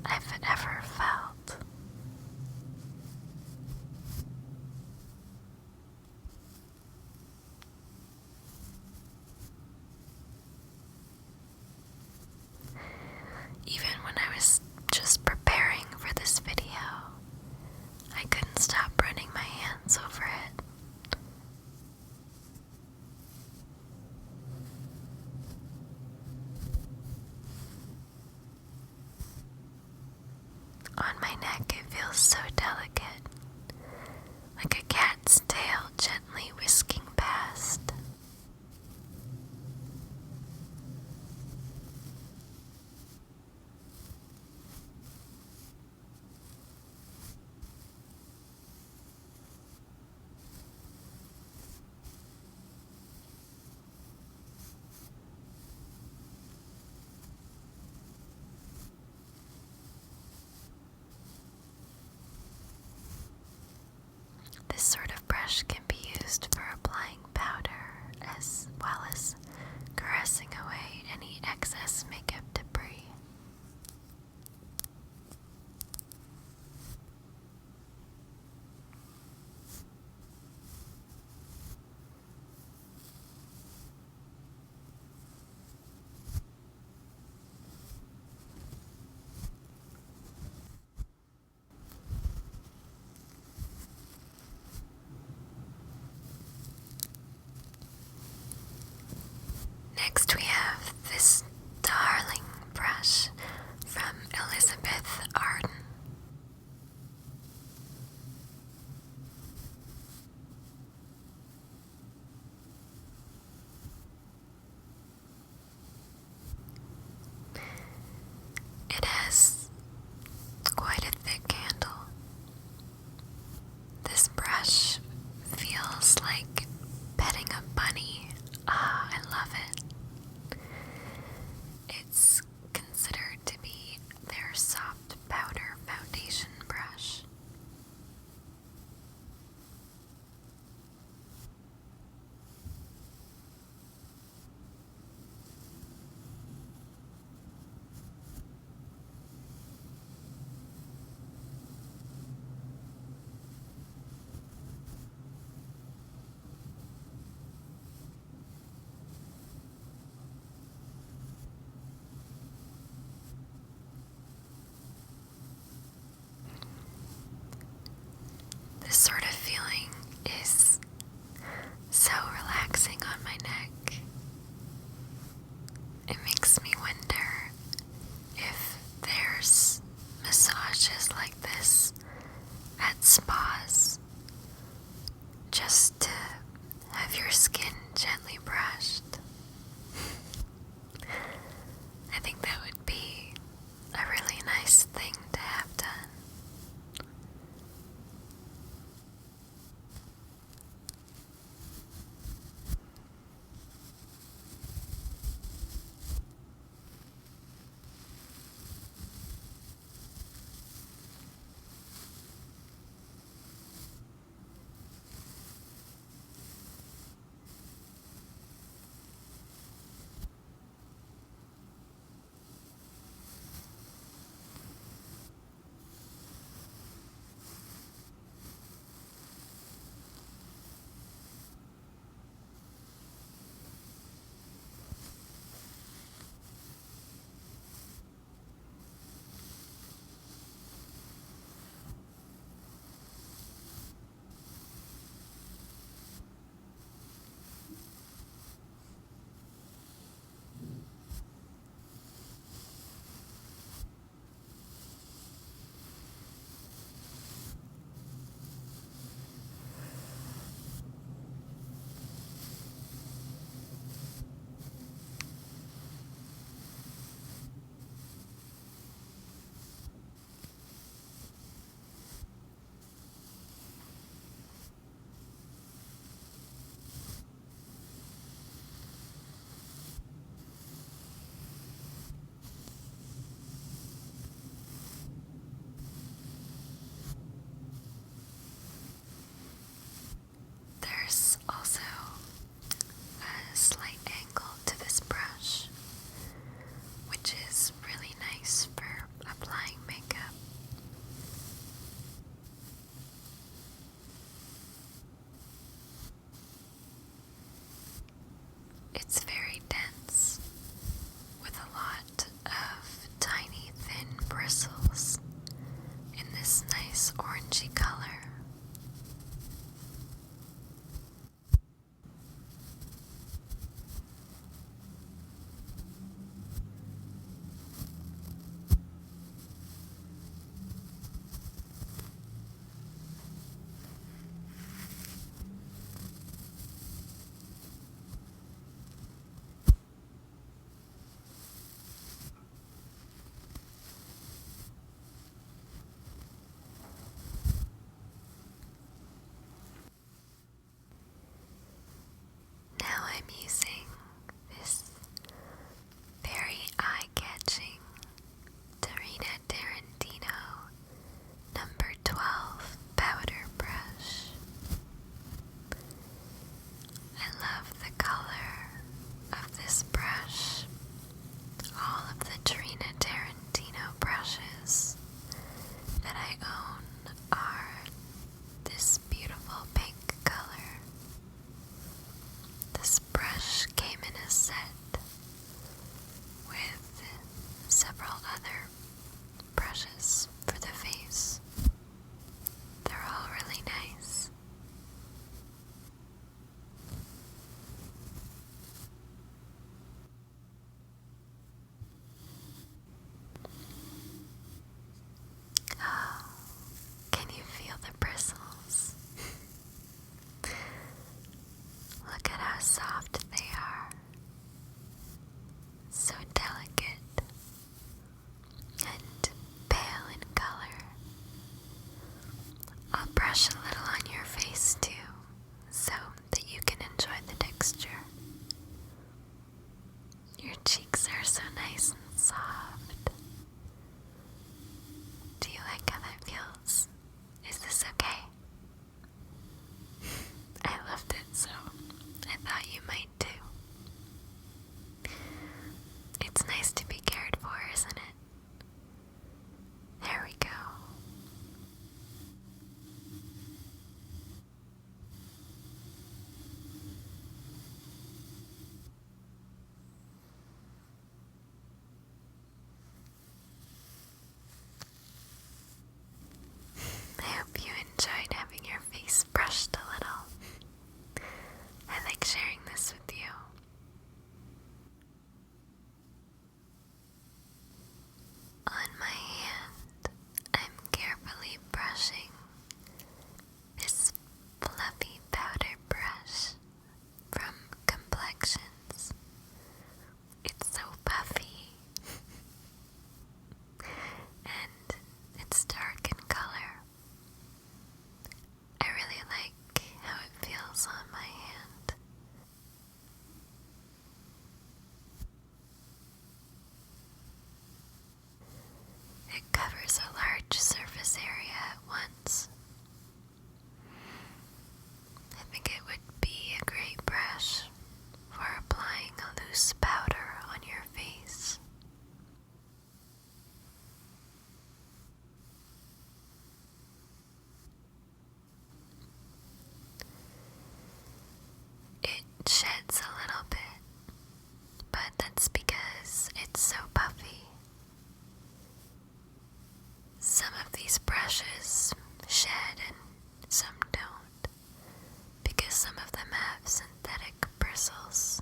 I've ever felt. Even when I was just preparing for this video, I couldn't stop running my hands over it. On my neck, it feels so delicate, like a cat's tail gently whisking past. This sort of brush can be used for applying powder as well as caressing away any excess makeup debris. Next we have this darling brush from Arden. It has quite a thick handle. This brush feels like petting a bunny. Ah, I love it. It's considered to be their soft powder foundation brush. This sort of feeling is so relaxing on my neck. It makes me wonder if there's massages like this at spas, just to have your skin gently brushed. I think that would be a really nice thing to have done. orangey color. Now I'm using this very eye-catching Drina Tarantino number 12 powder brush. I love the color of this brush. All of the Drina Tarantino brushes that I own are this beautiful pink color. This brush came in a set with several other brushes for the face. They're all really nice. Oh, can you feel the bristles? Look at how soft they are. So delicate and pale in color. I'll brush a little on your face too, so that you can enjoy the texture. Your cheeks are so nice and soft. Do you like how that feels? Is this okay? I loved it, so I thought you might too. It's nice to be cared for, isn't it? There we go. I hope you enjoyed having your face brushed a little. I like sharing this with you. On my hand, I'm carefully brushing this fluffy powder brush from Complexions. It's so puffy and it's dark in color. I really like how it feels on my hand. It covers a large surface area at once. I think it would be a great brush for applying a loose powder on your face. It sheds a little bit, but that's because it's so puffy. Some of these brushes shed and some don't, because some of them have synthetic bristles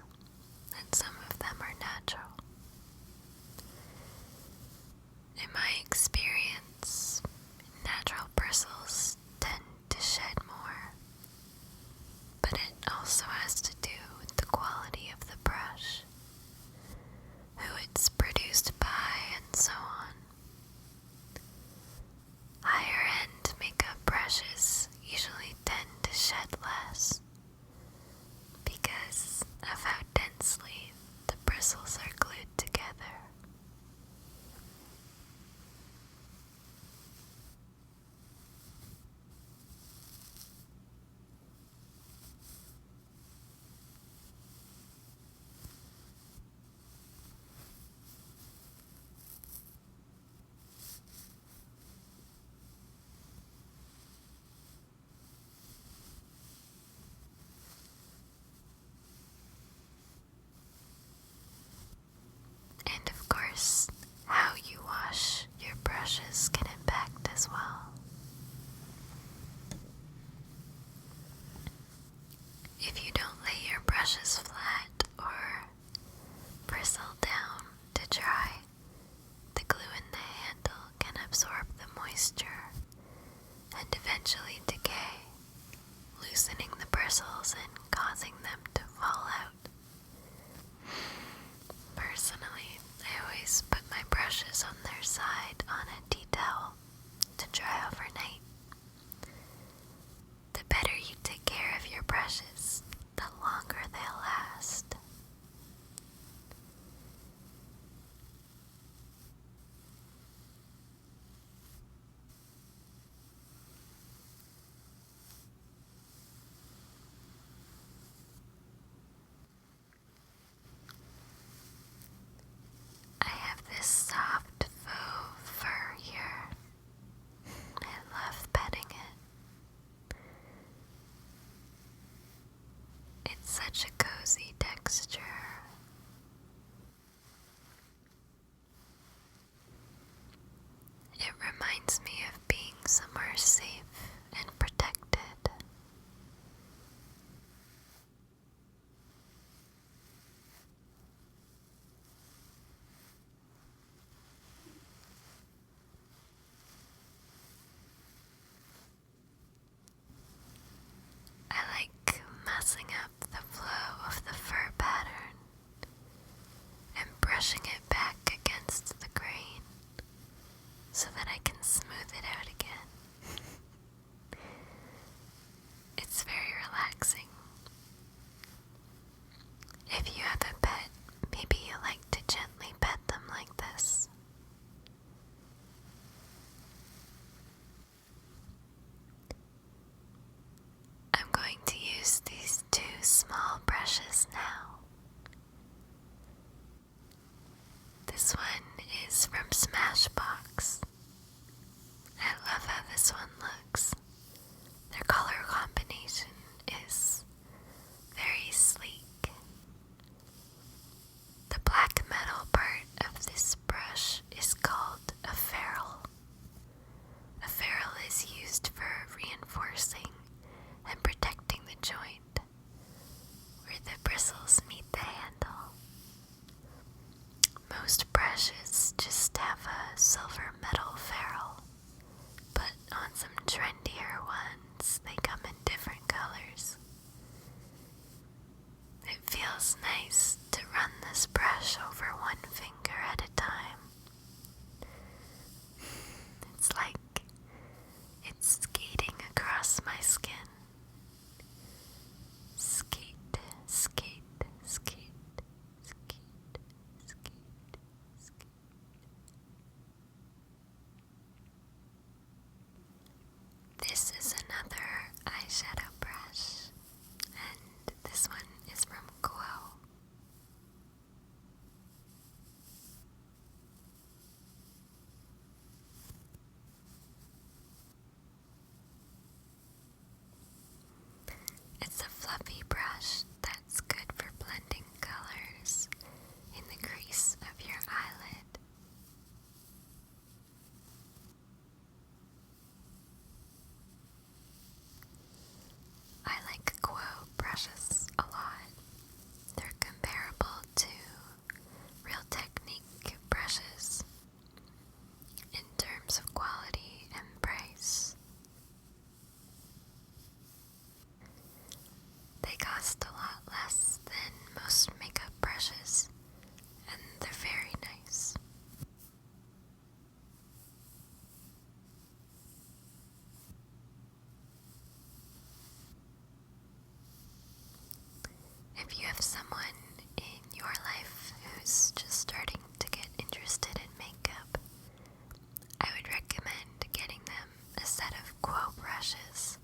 and some of them are natural. In my experience, natural bristles tend to shed more, but it also has to do with the quality of the brush, who it's produced by, and so on. Higher end makeup brushes usually tend to shed less because of how densely the bristles are glued together. And of course, how you wash your brushes can impact as well. moisture and eventually decay, loosening the bristles and causing them to fall out. Personally, I always put my brushes on their side on a tea towel to dry overnight. The better you take care of your brushes, the longer they'll last. I have this soft faux fur here. I love petting it. It's such a cozy texture. It reminds me of being somewhere safe and protected. I like messing up the flow of the fur pattern and brushing it back against the grain so that I can smooth it out again. It's very relaxing. If you have a pet, maybe you like to gently pet them like this. I'm going to use these two small brushes now. This one is from Smashbox. I love how this one looks. Their color combination is very sleek. The black metal part of this brush is called a ferrule. A ferrule is used for reinforcing and protecting the joint where the bristles meet the handle. Most brushes just have a silver metal ferrule, but on some trendier ones they come in different colors. It feels nice to run this brush over one finger at a time. It's like it's skating across my skin. Skate, skate, skate, skate, skate, skate. This is another eyeshadow brush, and this one is from Quo. It's a fluffy brush that's good for blending colors in the crease of your eyelid. I like Quo brushes a lot. They're comparable to Real Technique brushes in terms of quality and price. They cost a lot less than most makeup brushes, and they're very nice. If you have someone in your life who's just starting to get interested in makeup, I would recommend getting them a set of Quo brushes.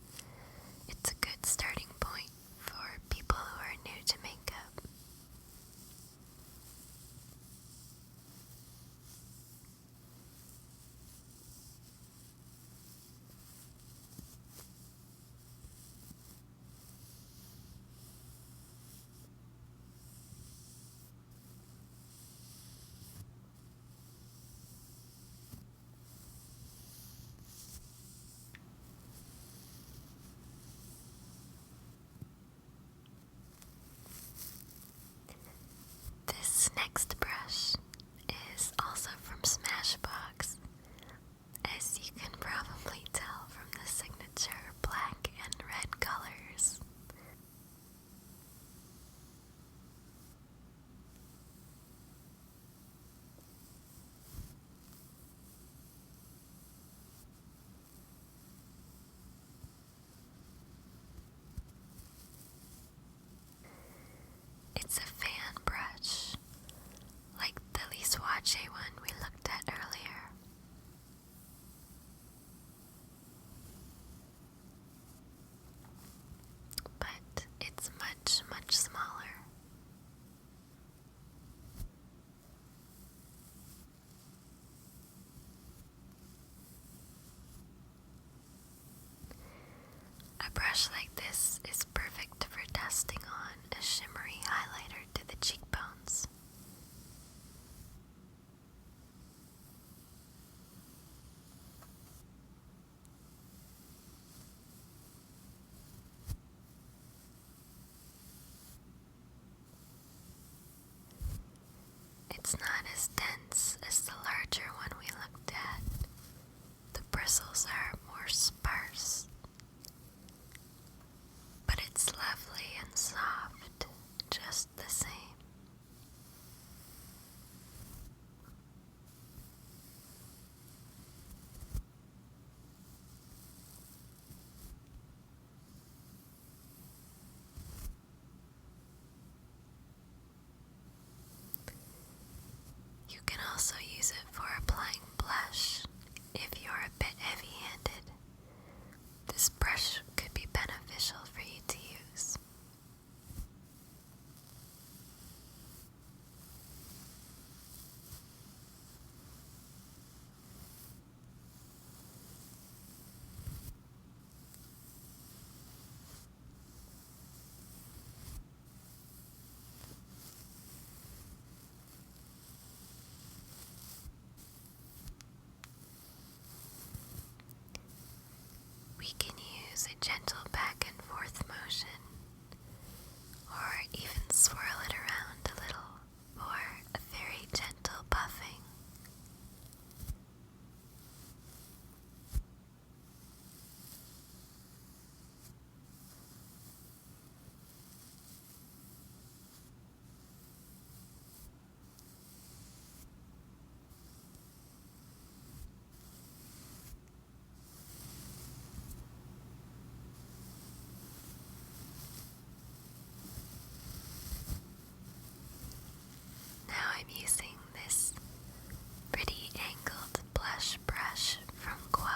It's a good starting point for people who are new to makeup. brush like this is perfect for dusting on a shimmery highlighter to the cheekbones. It's not as dense as the larger one we looked at. The bristles are more sparse, but it's lovely and soft just the same. You can also use it for applying blush if you're a bit heavy-handed. This brush could be beneficial for you to use. We can use a gentle back and forth motion, or even swirl it around a little for a very gentle buffing. Now I'm using this pretty angled blush brush from Quo.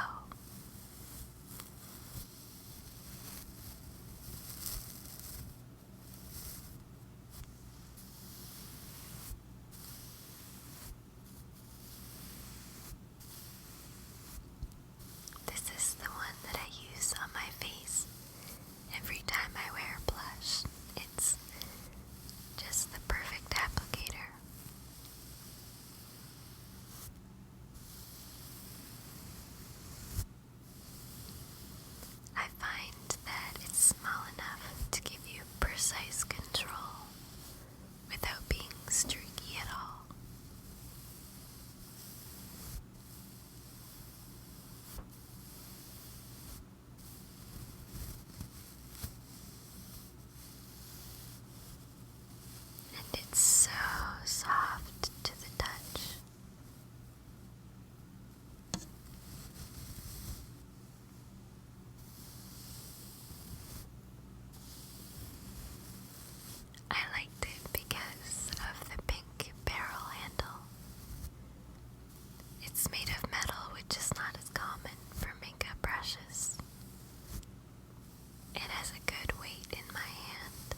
This is the one that I use on my face every time I wear blush. It's just the perfect applicator. I find that it's small enough to give you precise control without being streaky at all. And it's so soft to the touch. I liked it because of the pink barrel handle. It's made of metal, which is not as common for makeup brushes. It has a good weight in my hand.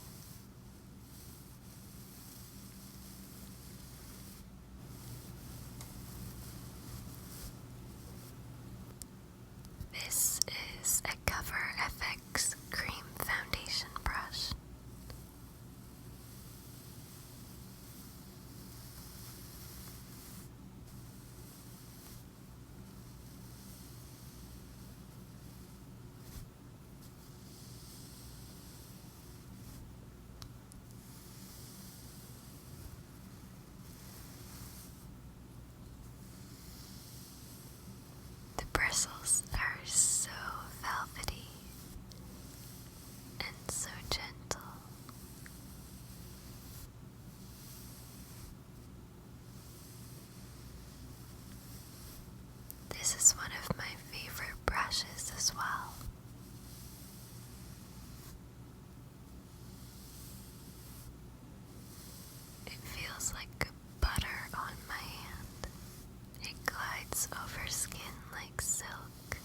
This is a Cover FX cream foundation brush. The bristles are so velvety and so gentle. This is one of my favorite brushes as well. It feels like butter on my hand. It glides over skin like silk.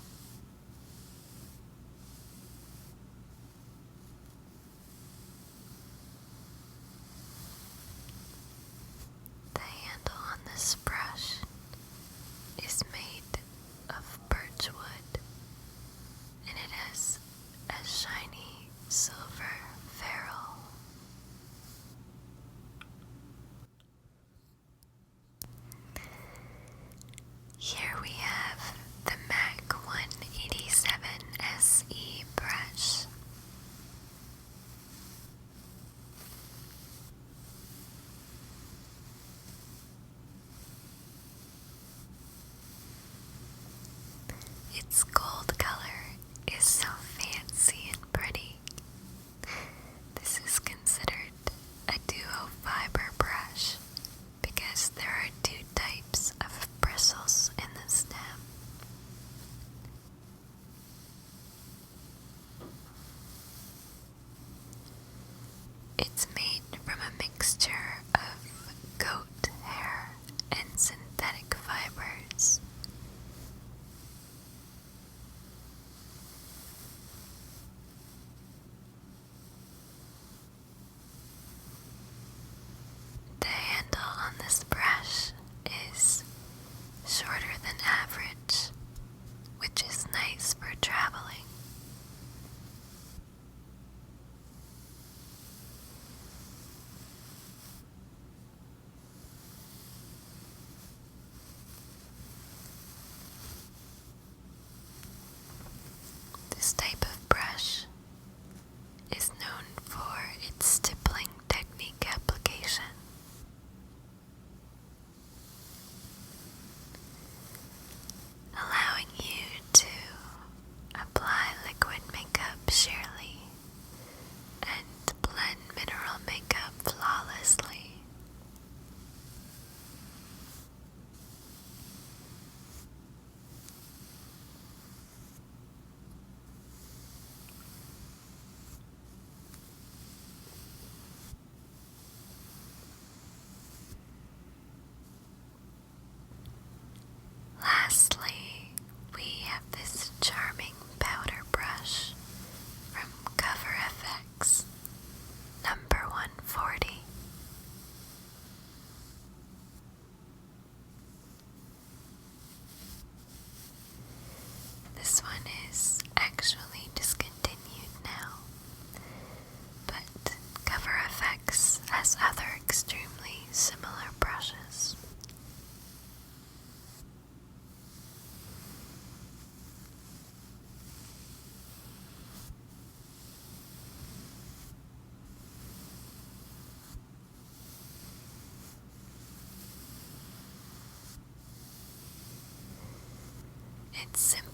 This type of brush is known for its stippling technique application. Allowing you to apply liquid makeup sheerly and blend mineral makeup flawlessly. Lastly, we have this charming powder brush from Cover FX, number 140. This one is actually discontinued now, but Cover FX has other extremely similar brushes. It's simple